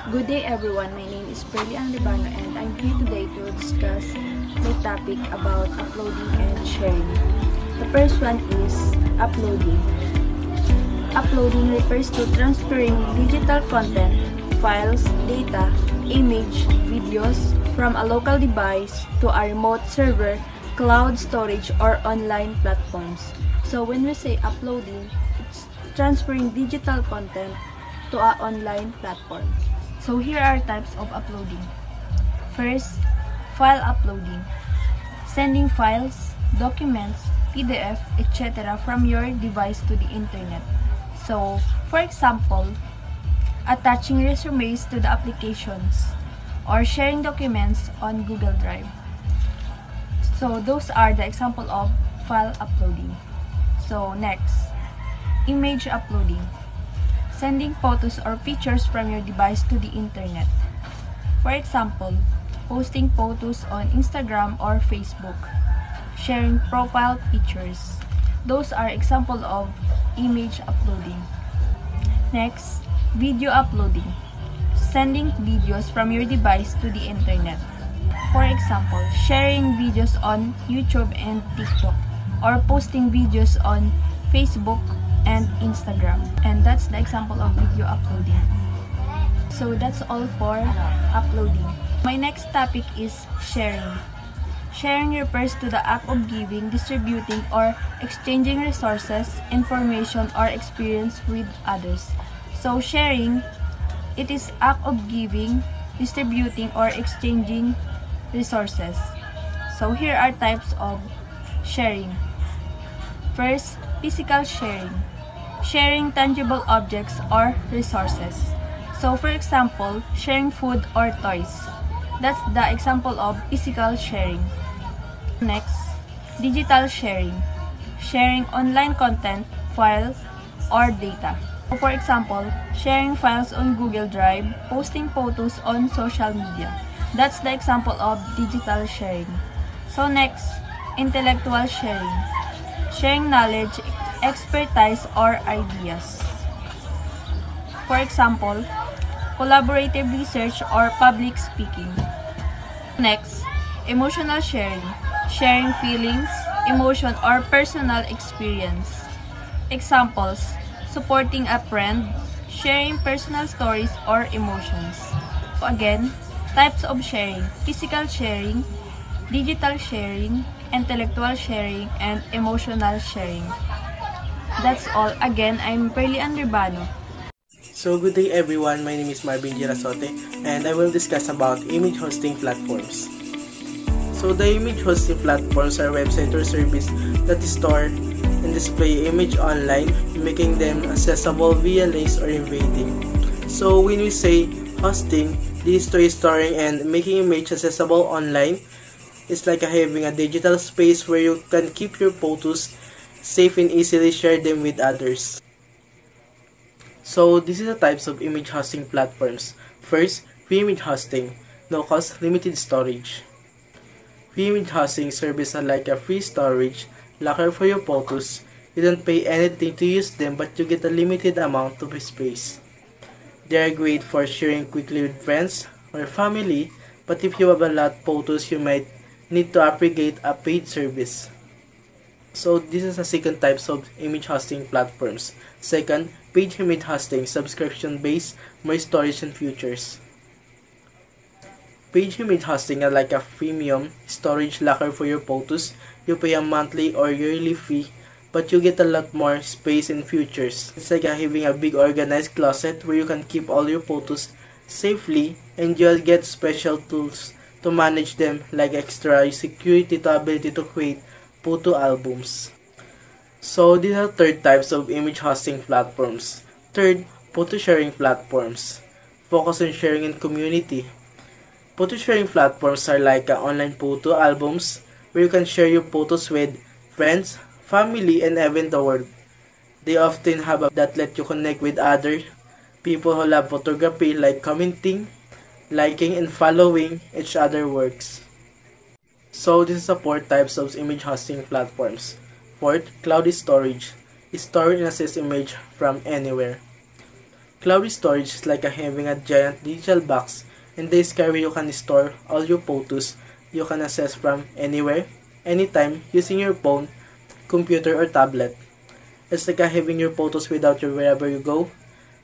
Good day everyone, my name is Pearly Libano and I'm here today to discuss the topic about uploading and sharing. The first one is uploading. Uploading refers to transferring digital content, files, data, image, videos from a local device to a remote server, cloud storage, or online platforms. So when we say uploading, it's transferring digital content to an online platform. So here are types of uploading. First, file uploading. Sending files, documents, PDF, etc. from your device to the internet. So, for example, attaching resumes to the applications or sharing documents on Google Drive. So, those are the example of file uploading. So, next, image uploading. Sending photos or pictures from your device to the internet. For example, posting photos on Instagram or Facebook. Sharing profile pictures. Those are example of image uploading. Next, video uploading. Sending videos from your device to the internet. For example, sharing videos on YouTube and TikTok or posting videos on Facebook and Instagram. And that's the example of video uploading. So that's all for uploading. My next topic is sharing. Sharing refers to the act of giving, distributing, or exchanging resources, information, or experience with others. So sharing, it is act of giving, distributing, or exchanging resources. So here are types of sharing. First, physical sharing. Sharing tangible objects or resources. So for example, sharing food or toys. That's the example of physical sharing. Next, digital sharing. Sharing online content, file, or data. So for example, sharing files on Google Drive, posting photos on social media. That's the example of digital sharing. So next, intellectual sharing. Sharing knowledge, expertise, or ideas. For example, collaborative research or public speaking. Next, emotional sharing. Sharing feelings, emotion, or personal experience. Examples, supporting a friend, sharing personal stories or emotions. Again, types of sharing: physical sharing, digital sharing, intellectual sharing, and emotional sharing. That's all. Again, I'm Pearly Libano. So good day everyone, my name is Marvin Girasote and I will discuss about image hosting platforms. So the image hosting platforms are websites or service that store and display image online, making them accessible via links or embedding. So when we say hosting, this is storing and making image accessible online. It's like having a digital space where you can keep your photos safe and easily share them with others. So these are the types of image hosting platforms. First, free image hosting, no cost, limited storage. Free image hosting services are like a free storage locker for your photos. You don't pay anything to use them, but you get a limited amount of space. They are great for sharing quickly with friends or family, but if you have a lot of photos, you might need to upgrade a paid service. So this is the second types of image hosting platforms. Second, paid image hosting, subscription-based, more storage and features. Paid image hosting are like a freemium storage locker for your photos. You pay a monthly or yearly fee, but you get a lot more space and features. It's like having a big organized closet where you can keep all your photos safely, and you'll get special tools to manage them, like extra security to ability to create photo albums. So these are third types of image hosting platforms. Third, photo sharing platforms. Focus on sharing in community. Photo sharing platforms are like online photo albums where you can share your photos with friends, family, and even the world. They often have a that let you connect with other people who love photography, like commenting, liking, and following each other's works. So this is the four types of image hosting platforms. Fourth, cloud storage. Store and access image from anywhere. Cloud storage is like having a giant digital box in this where you can store all your photos you can access from anywhere, anytime, using your phone, computer, or tablet. It's like having your photos without you wherever you go,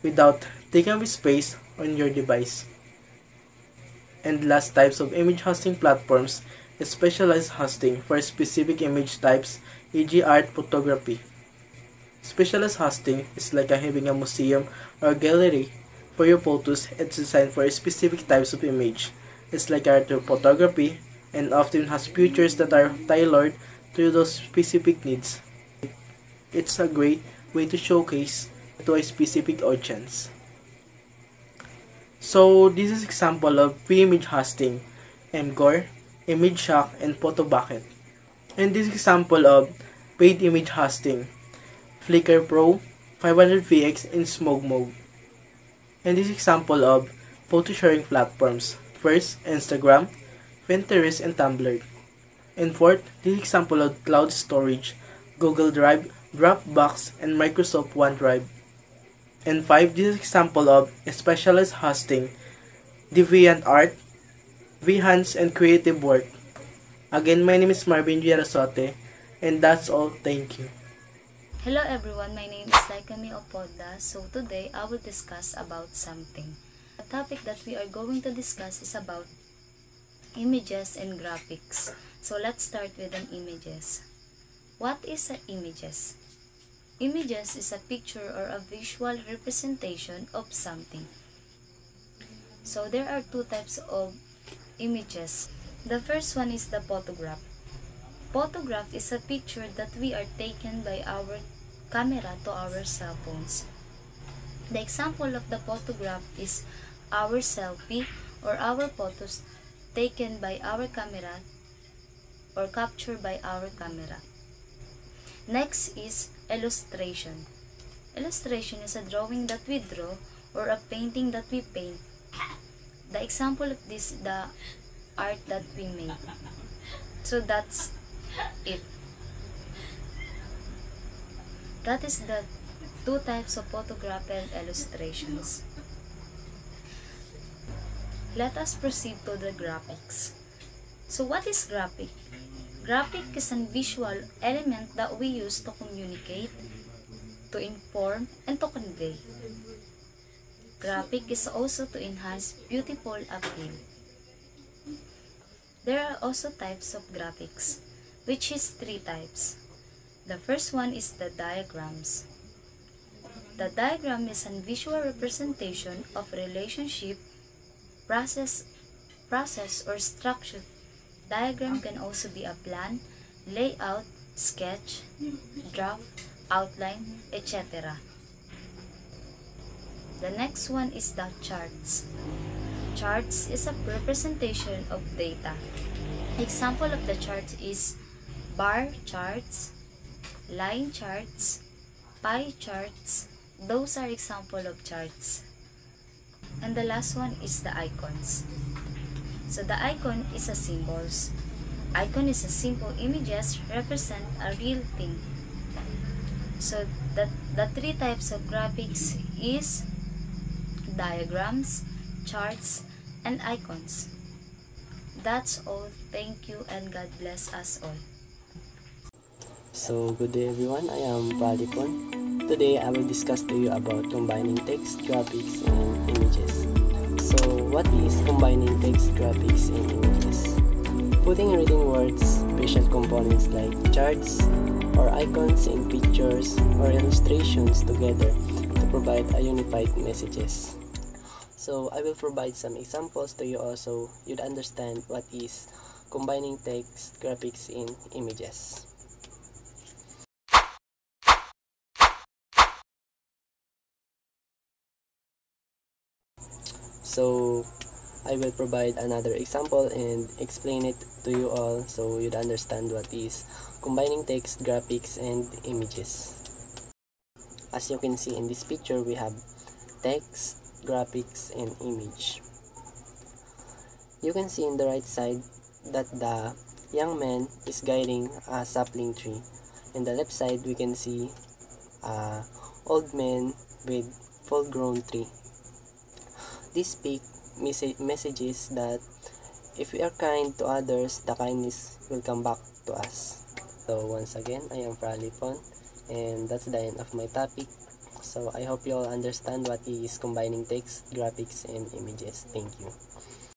without taking up space on your device. And last types of image hosting platforms is specialized hosting for specific image types, e.g. art, photography. Specialized hosting is like having a museum or gallery for your photos. It's designed for specific types of image. It's like art or photography and often has features that are tailored to those specific needs. It's a great way to showcase to a specific audience. So this is example of free image hosting, Mgore, ImageShock, and Photobucket. And this example of paid image hosting, Flickr Pro, 500px, and SmokeMode. And this example of photo sharing platforms, first Instagram, Pinterest, and Tumblr. And fourth, this example of cloud storage, Google Drive, Dropbox, and Microsoft OneDrive. And 5, this is example of specialized hosting, DeviantArt, Behance, and Creative Work. Again, my name is Marvin Giarasote, and that's all. Thank you. Hello everyone, my name is Laikami Opoda. So today I will discuss about something. The topic that we are going to discuss is about images and graphics. So let's start with an images. What is images? Images is a picture or a visual representation of something. So there are two types of images. The first one is the photograph. Photograph is a picture that we are taken by our camera to our cell phones. The example of the photograph is our selfie or our photos taken by our camera or captured by our camera. Next is illustration. Illustration is a drawing that we draw or a painting that we paint. The example of this is the art that we made. So that's it. That is the two types of photograph and illustrations. Let us proceed to the graphics. So what is graphic? Graphic is a visual element that we use to communicate, to inform, and to convey. Graphic is also to enhance beautiful appeal. There are also types of graphics, which is three types. The first one is the diagrams. The diagram is a visual representation of relationship, process or structure. Diagram can also be a plan, layout, sketch, draft, outline, etc. The next one is the charts. Charts is a representation of data. Example of the charts is bar charts, line charts, pie charts. Those are example of charts. And the last one is the icons. So the icon is a symbols. Icon is a simple images represent a real thing. So the three types of graphics is diagrams, charts, and icons. That's all. Thank you and God bless us all. So good day everyone, I am Pradipon. Today I will discuss to you about combining text, graphics, and images. So what is combining text, graphics, and images? Putting reading words, visual components like charts or icons in pictures or illustrations together to provide a unified messages. So I will provide some examples to you also you'd understand what is combining text, graphics, and images. So I will provide another example and explain it to you all so you'd understand what is combining text, graphics, and images. As you can see in this picture, we have text, graphics, and image. You can see in the right side that the young man is guiding a sapling tree. In the left side, we can see an old man with full-grown tree. This speak messages that if we are kind to others, the kindness will come back to us. So once again, I am Pralipon, and that's the end of my topic. So I hope you all understand what is combining text, graphics, and images. Thank you.